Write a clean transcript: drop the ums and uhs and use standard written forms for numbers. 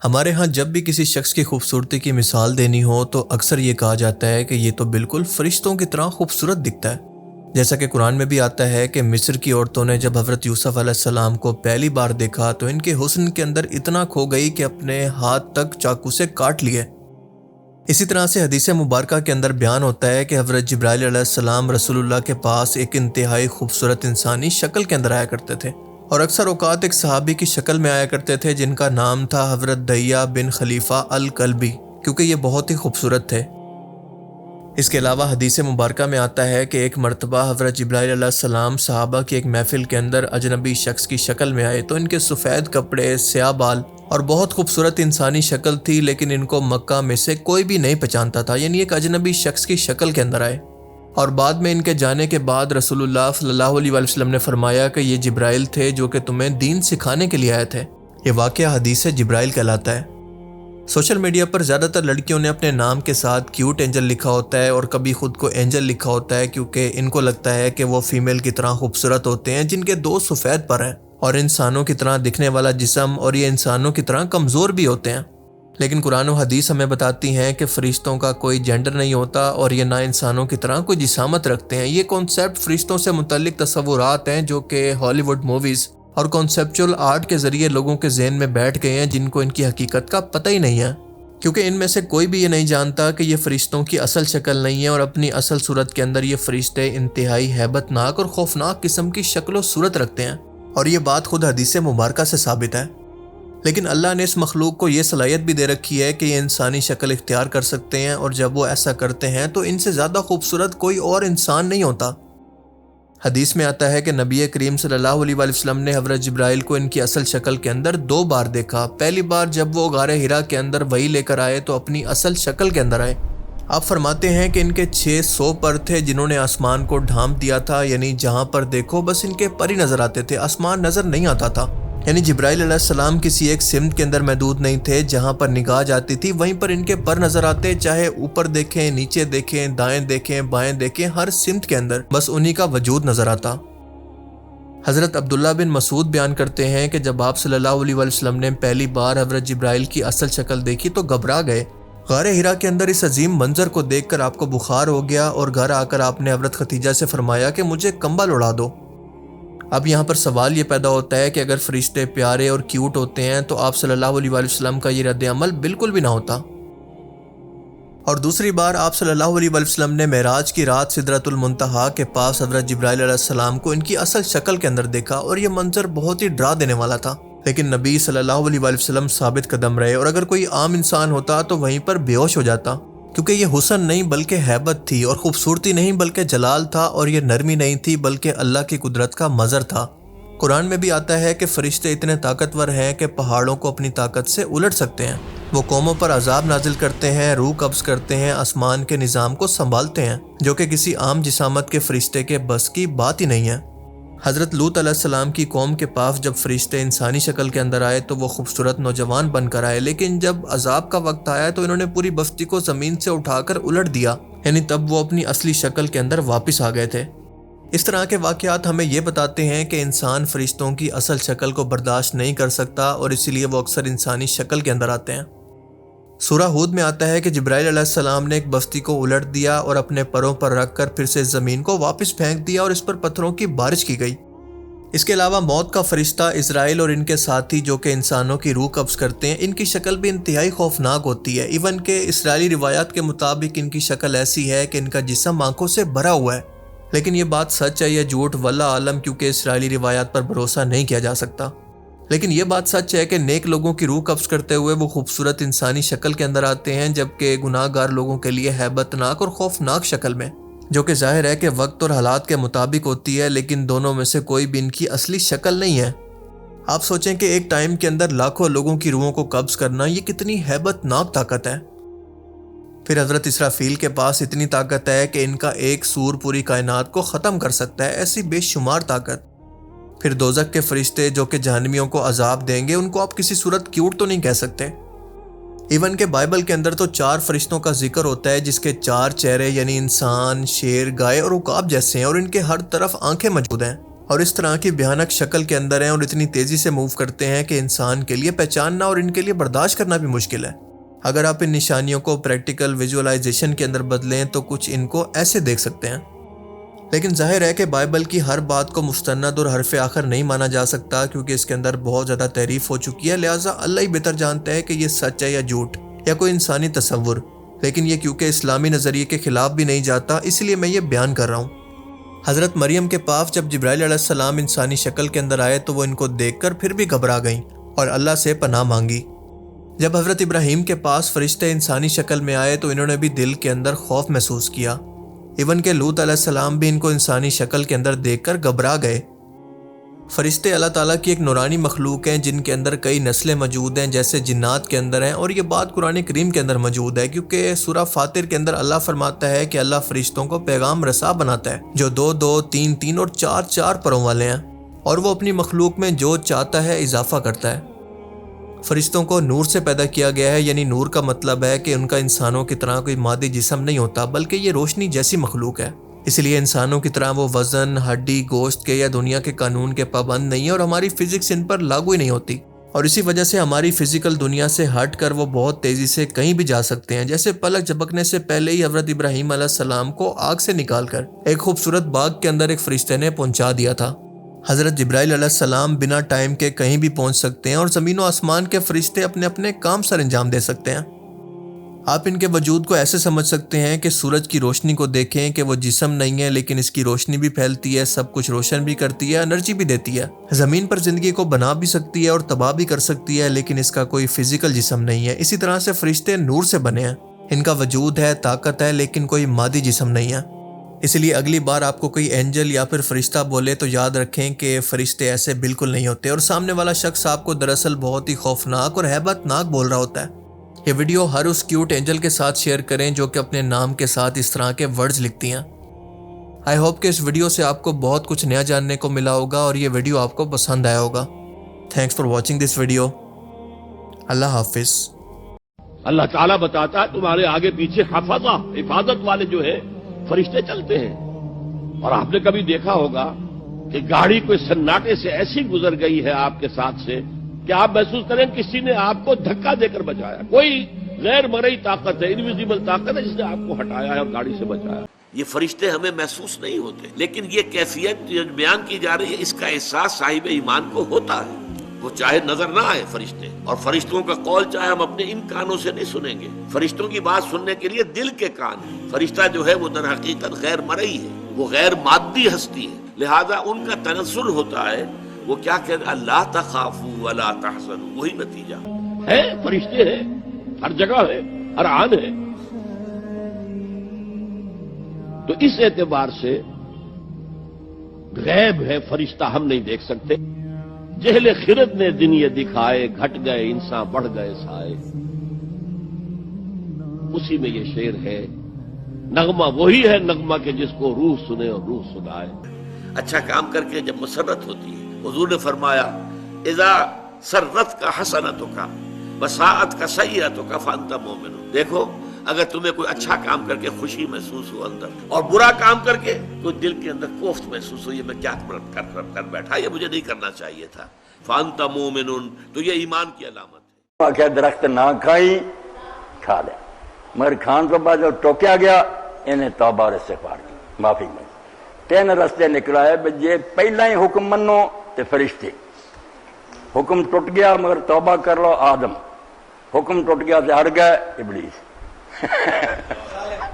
ہمارے ہاں جب بھی کسی شخص کی خوبصورتی کی مثال دینی ہو تو اکثر یہ کہا جاتا ہے کہ یہ تو بالکل فرشتوں کی طرح خوبصورت دکھتا ہے۔ جیسا کہ قرآن میں بھی آتا ہے کہ مصر کی عورتوں نے جب حضرت یوسف علیہ السلام کو پہلی بار دیکھا تو ان کے حسن کے اندر اتنا کھو گئی کہ اپنے ہاتھ تک چاقو سے کاٹ لیے۔ اسی طرح سے حدیث مبارکہ کے اندر بیان ہوتا ہے کہ حضرت جبرائیل علیہ السلام رسول اللہ کے پاس ایک انتہائی خوبصورت انسانی شکل کے اندر آیا کرتے تھے، اور اکثر اوقات ایک صحابی کی شکل میں آیا کرتے تھے جن کا نام تھا حضرت دہیہ بن خلیفہ الکلبی، کیونکہ یہ بہت ہی خوبصورت تھے۔ اس کے علاوہ حدیث مبارکہ میں آتا ہے کہ ایک مرتبہ حضرت جبرائیل علیہ السلام صحابہ کی ایک محفل کے اندر اجنبی شخص کی شکل میں آئے تو ان کے سفید کپڑے، سیاہ بال اور بہت خوبصورت انسانی شکل تھی، لیکن ان کو مکہ میں سے کوئی بھی نہیں پہچانتا تھا، یعنی ایک اجنبی شخص کی شکل کے اندر آئے۔ اور بعد میں ان کے جانے کے بعد رسول اللہ صلی اللہ علیہ وسلم نے فرمایا کہ یہ جبرائیل تھے جو کہ تمہیں دین سکھانے کے لیے آئے تھے۔ یہ واقعہ حدیث جبرائیل کہلاتا ہے۔ سوشل میڈیا پر زیادہ تر لڑکیوں نے اپنے نام کے ساتھ کیوٹ اینجل لکھا ہوتا ہے اور کبھی خود کو اینجل لکھا ہوتا ہے، کیونکہ ان کو لگتا ہے کہ وہ فیمیل کی طرح خوبصورت ہوتے ہیں جن کے دو سفید پر ہیں، اور انسانوں کی طرح دکھنے والا جسم، اور یہ انسانوں کی طرح کمزور بھی ہوتے ہیں۔ لیکن قرآن و حدیث ہمیں بتاتی ہیں کہ فرشتوں کا کوئی جینڈر نہیں ہوتا، اور یہ نہ انسانوں کی طرح کوئی جسامت رکھتے ہیں۔ یہ کانسیپٹ فرشتوں سے متعلق تصورات ہیں جو کہ ہالی ووڈ موویز اور کانسیپچول آرٹ کے ذریعے لوگوں کے ذہن میں بیٹھ گئے ہیں، جن کو ان کی حقیقت کا پتہ ہی نہیں ہے، کیونکہ ان میں سے کوئی بھی یہ نہیں جانتا کہ یہ فرشتوں کی اصل شکل نہیں ہے، اور اپنی اصل صورت کے اندر یہ فرشتے انتہائی ہیبت ناک اور خوفناک قسم کی شکل و صورت رکھتے ہیں، اور یہ بات خود حدیث مبارکہ سے ثابت ہے۔ لیکن اللہ نے اس مخلوق کو یہ صلاحیت بھی دے رکھی ہے کہ یہ انسانی شکل اختیار کر سکتے ہیں، اور جب وہ ایسا کرتے ہیں تو ان سے زیادہ خوبصورت کوئی اور انسان نہیں ہوتا۔ حدیث میں آتا ہے کہ نبی کریم صلی اللہ علیہ وسلم نے حضرت جبرائیل کو ان کی اصل شکل کے اندر 2 بار دیکھا۔ پہلی بار جب وہ غار حرا کے اندر وحی لے کر آئے تو اپنی اصل شکل کے اندر آئے۔ آپ فرماتے ہیں کہ ان کے 600 پر تھے جنہوں نے آسمان کو ڈھانپ دیا تھا، یعنی جہاں پر دیکھو بس ان کے پر ہی نظر آتے تھے، آسمان نظر نہیں آتا تھا۔ یعنی جبرائیل علیہ السلام کسی ایک سمت کے اندر محدود نہیں تھے، جہاں پر نگاہ جاتی تھی وہیں پر ان کے پر نظر آتے، چاہے اوپر دیکھیں، نیچے دیکھیں، دائیں دیکھیں، بائیں دیکھیں، ہر سمت کے اندر بس انہی کا وجود نظر آتا۔ حضرت عبداللہ بن مسعود بیان کرتے ہیں کہ جب آپ صلی اللہ علیہ وسلم نے پہلی بار حضرت جبرائیل کی اصل شکل دیکھی تو گھبرا گئے۔ غار حرا کے اندر اس عظیم منظر کو دیکھ کر آپ کو بخار ہو گیا، اور گھر آ کر آپ نے حضرت خدیجہ سے فرمایا کہ مجھے کمبل اڑا دو۔ اب یہاں پر سوال یہ پیدا ہوتا ہے کہ اگر فرشتے پیارے اور کیوٹ ہوتے ہیں تو آپ صلی اللہ علیہ وسلم کا یہ رد عمل بالکل بھی نہ ہوتا۔ اور دوسری بار آپ صلی اللہ علیہ وسلم نے معراج کی رات سدرۃ المنتہا کے پاس حضرت جبرائیل علیہ السلام کو ان کی اصل شکل کے اندر دیکھا، اور یہ منظر بہت ہی ڈرا دینے والا تھا، لیکن نبی صلی اللہ علیہ وسلم ثابت قدم رہے، اور اگر کوئی عام انسان ہوتا تو وہیں پر بے ہوش ہو جاتا، کیونکہ یہ حسن نہیں بلکہ ہیبت تھی، اور خوبصورتی نہیں بلکہ جلال تھا، اور یہ نرمی نہیں تھی بلکہ اللہ کی قدرت کا مظہر تھا۔ قرآن میں بھی آتا ہے کہ فرشتے اتنے طاقتور ہیں کہ پہاڑوں کو اپنی طاقت سے الٹ سکتے ہیں، وہ قوموں پر عذاب نازل کرتے ہیں، روح قبض کرتے ہیں، آسمان کے نظام کو سنبھالتے ہیں، جو کہ کسی عام جسامت کے فرشتے کے بس کی بات ہی نہیں ہے۔ حضرت لوط علیہ السلام کی قوم کے پاس جب فرشتے انسانی شکل کے اندر آئے تو وہ خوبصورت نوجوان بن کر آئے، لیکن جب عذاب کا وقت آیا تو انہوں نے پوری بستی کو زمین سے اٹھا کر الٹ دیا، یعنی تب وہ اپنی اصلی شکل کے اندر واپس آ گئے تھے۔ اس طرح کے واقعات ہمیں یہ بتاتے ہیں کہ انسان فرشتوں کی اصل شکل کو برداشت نہیں کر سکتا، اور اسی لیے وہ اکثر انسانی شکل کے اندر آتے ہیں۔ سورہ ہود میں آتا ہے کہ جبرائیل علیہ السلام نے ایک بستی کو الٹ دیا اور اپنے پروں پر رکھ کر پھر سے زمین کو واپس پھینک دیا، اور اس پر پتھروں کی بارش کی گئی۔ اس کے علاوہ موت کا فرشتہ اسرائیل اور ان کے ساتھی جو کہ انسانوں کی روح قبض کرتے ہیں، ان کی شکل بھی انتہائی خوفناک ہوتی ہے۔ ایون کہ اسرائیلی روایات کے مطابق ان کی شکل ایسی ہے کہ ان کا جسم آنکھوں سے بھرا ہوا ہے، لیکن یہ بات سچ ہے یا جھوٹ واللہ عالم، کیونکہ اسرائیلی روایات پر بھروسہ نہیں کیا جا سکتا۔ لیکن یہ بات سچ ہے کہ نیک لوگوں کی روح قبض کرتے ہوئے وہ خوبصورت انسانی شکل کے اندر آتے ہیں، جبکہ گناہ گار لوگوں کے لیے ہیبت ناک اور خوفناک شکل میں، جو کہ ظاہر ہے کہ وقت اور حالات کے مطابق ہوتی ہے، لیکن دونوں میں سے کوئی بھی ان کی اصلی شکل نہیں ہے۔ آپ سوچیں کہ ایک ٹائم کے اندر لاکھوں لوگوں کی روحوں کو قبض کرنا یہ کتنی ہیبت ناک طاقت ہے۔ پھر حضرت اسرافیل کے پاس اتنی طاقت ہے کہ ان کا ایک سور پوری کائنات کو ختم کر سکتا ہے، ایسی بے شمار طاقت۔ پھر دوزخ کے فرشتے جو کہ جہنمیوں کو عذاب دیں گے، ان کو آپ کسی صورت کیوٹ تو نہیں کہہ سکتے۔ ایون کہ بائبل کے اندر تو 4 فرشتوں کا ذکر ہوتا ہے جس کے 4 چہرے، یعنی انسان، شیر، گائے اور عقاب جیسے ہیں، اور ان کے ہر طرف آنکھیں موجود ہیں، اور اس طرح کی بھیانک شکل کے اندر ہیں اور اتنی تیزی سے موو کرتے ہیں کہ انسان کے لیے پہچاننا اور ان کے لیے برداشت کرنا بھی مشکل ہے۔ اگر آپ ان نشانیوں کو پریکٹیکل ویژوائلائزیشن کے اندر بدلیں تو کچھ ان کو ایسے دیکھ سکتے ہیں۔ لیکن ظاہر ہے کہ بائبل کی ہر بات کو مستند اور حرف آخر نہیں مانا جا سکتا، کیونکہ اس کے اندر بہت زیادہ تحریف ہو چکی ہے، لہٰذا اللہ ہی بہتر جانتا ہے کہ یہ سچ ہے یا جھوٹ یا کوئی انسانی تصور۔ لیکن یہ کیونکہ اسلامی نظریے کے خلاف بھی نہیں جاتا، اس لیے میں یہ بیان کر رہا ہوں۔ حضرت مریم کے پاس جب جبرائیل علیہ السلام انسانی شکل کے اندر آئے تو وہ ان کو دیکھ کر پھر بھی گھبرا گئیں اور اللہ سے پناہ مانگی۔ جب حضرت ابراہیم کے پاس فرشتے انسانی شکل میں آئے تو انہوں نے بھی دل کے اندر خوف محسوس کیا۔ ایون کہ لوط علیہ السلام بھی ان کو انسانی شکل کے اندر دیکھ کر گھبرا گئے۔ فرشتے اللہ تعالیٰ کی ایک نورانی مخلوق ہیں جن کے اندر کئی نسلیں موجود ہیں جیسے جنات کے اندر ہیں، اور یہ بات قرآن کریم کے اندر موجود ہے، کیونکہ سورہ فاطر کے اندر اللہ فرماتا ہے کہ اللہ فرشتوں کو پیغام رساں بناتا ہے جو 2 2 3 3 اور 4 4 پروں والے ہیں، اور وہ اپنی مخلوق میں جو چاہتا ہے اضافہ کرتا ہے۔ فرشتوں کو نور سے پیدا کیا گیا ہے، یعنی نور کا مطلب ہے کہ ان کا انسانوں کی طرح کوئی مادی جسم نہیں ہوتا، بلکہ یہ روشنی جیسی مخلوق ہے۔ اس لیے انسانوں کی طرح وہ وزن، ہڈی، گوشت کے یا دنیا کے قانون کے پابند نہیں ہے، اور ہماری فزکس ان پر لاگو ہی نہیں ہوتی، اور اسی وجہ سے ہماری فزیکل دنیا سے ہٹ کر وہ بہت تیزی سے کہیں بھی جا سکتے ہیں، جیسے پلک جھپکنے سے پہلے ہی حضرت ابراہیم علیہ السلام کو آگ سے نکال کر ایک خوبصورت باغ کے اندر ایک فرشتے نے پہنچا دیا تھا۔ حضرت جبرائیل علیہ السلام بنا ٹائم کے کہیں بھی پہنچ سکتے ہیں، اور زمین و آسمان کے فرشتے اپنے اپنے کام سر انجام دے سکتے ہیں۔ آپ ان کے وجود کو ایسے سمجھ سکتے ہیں کہ سورج کی روشنی کو دیکھیں کہ وہ جسم نہیں ہے، لیکن اس کی روشنی بھی پھیلتی ہے، سب کچھ روشن بھی کرتی ہے، انرجی بھی دیتی ہے، زمین پر زندگی کو بنا بھی سکتی ہے اور تباہ بھی کر سکتی ہے، لیکن اس کا کوئی فزیکل جسم نہیں ہے۔ اسی طرح سے فرشتے نور سے بنے ہیں، ان کا وجود ہے، طاقت ہے، لیکن کوئی مادی جسم نہیں ہے۔ اس لیے اگلی بار آپ کو کوئی اینجل یا پھر فرشتہ بولے تو یاد رکھیں کہ فرشتے ایسے بالکل نہیں ہوتے، اور سامنے والا شخص آپ کو دراصل بہت ہی خوفناک اور ہیبت ناک بول رہا ہوتا ہے۔ یہ ویڈیو ہر اس کیوٹ اینجل کے ساتھ شیئر کریں جو کہ اپنے نام کے ساتھ اس طرح کے ورڈز لکھتی ہیں۔ آئی ہوپ کہ اس ویڈیو سے آپ کو بہت کچھ نیا جاننے کو ملا ہوگا اور یہ ویڈیو آپ کو پسند آیا ہوگا۔ Thanks for watching this video. اللہ حافظ۔ اللہ تعالیٰ بتاتا ہے تمہارے آگے پیچھے حفاظہ، حفاظت والے جو ہے فرشتے چلتے ہیں، اور آپ نے کبھی دیکھا ہوگا کہ گاڑی کوئی سناٹے سے ایسی گزر گئی ہے آپ کے ساتھ سے کہ آپ محسوس کریں کسی نے آپ کو دھکا دے کر بچایا، کوئی غیر مرئی طاقت ہے، انویزیبل طاقت ہے جس نے آپ کو ہٹایا ہے اور گاڑی سے بچایا۔ یہ فرشتے ہمیں محسوس نہیں ہوتے، لیکن یہ کیفیت جو بیان کی جا رہی ہے اس کا احساس صاحب ایمان کو ہوتا ہے۔ وہ چاہے نظر نہ آئے فرشتے، اور فرشتوں کا قول چاہے ہم اپنے ان کانوں سے نہیں سنیں گے، فرشتوں کی بات سننے کے لیے دل کے کان ہیں۔ فرشتہ جو ہے وہ در حقیقت غیر مرئی ہے، وہ غیر مادی ہستی ہے، لہذا ان کا تنزل ہوتا ہے۔ وہ کیا کہتے ہیں؟ اللہ تخافوا ولا تحزنوا، وہی نتیجہ ہے۔ فرشتے ہیں، ہر جگہ ہے، ہر آن ہے۔ تو اس اعتبار سے غیب ہے، فرشتہ ہم نہیں دیکھ سکتے۔ جہل خرد نے دن یہ دکھائے، گھٹ گئے انسان بڑھ گئے سائے، اسی میں یہ شعر ہے۔ نغمہ وہی ہے نغمہ کہ جس کو روح سنے اور روح سنائے۔ اچھا کام کر کے جب مسرت ہوتی ہے، حضور نے فرمایا اذا سرت کا حسنتک وساءت کا سیئتک فانت مومن۔ دیکھو اگر تمہیں کوئی اچھا کام کر کے خوشی محسوس ہو اندر، اور برا کام کر کے تو دل کے اندر کوفت محسوس ہو، یہ میں کیا کر بیٹھا، یہ مجھے نہیں کرنا چاہیے تھا، فانت مومن، تو یہ ایمان کی علامت ہے۔ آخیا درخت نہ کھائی، کھا لیا، مگر کھان تو بعد جو ٹوکیا گیا انہیں توبہ اور استغفار کی، معافی مانگی۔ 3 رستے نکلا ہے، جے پہلا ہی حکم منو تے فرشتے، حکم ٹوٹ گیا مگر توبہ کر لو آدم، حکم ٹوٹ گیا تے ہٹ گئے ابلیس۔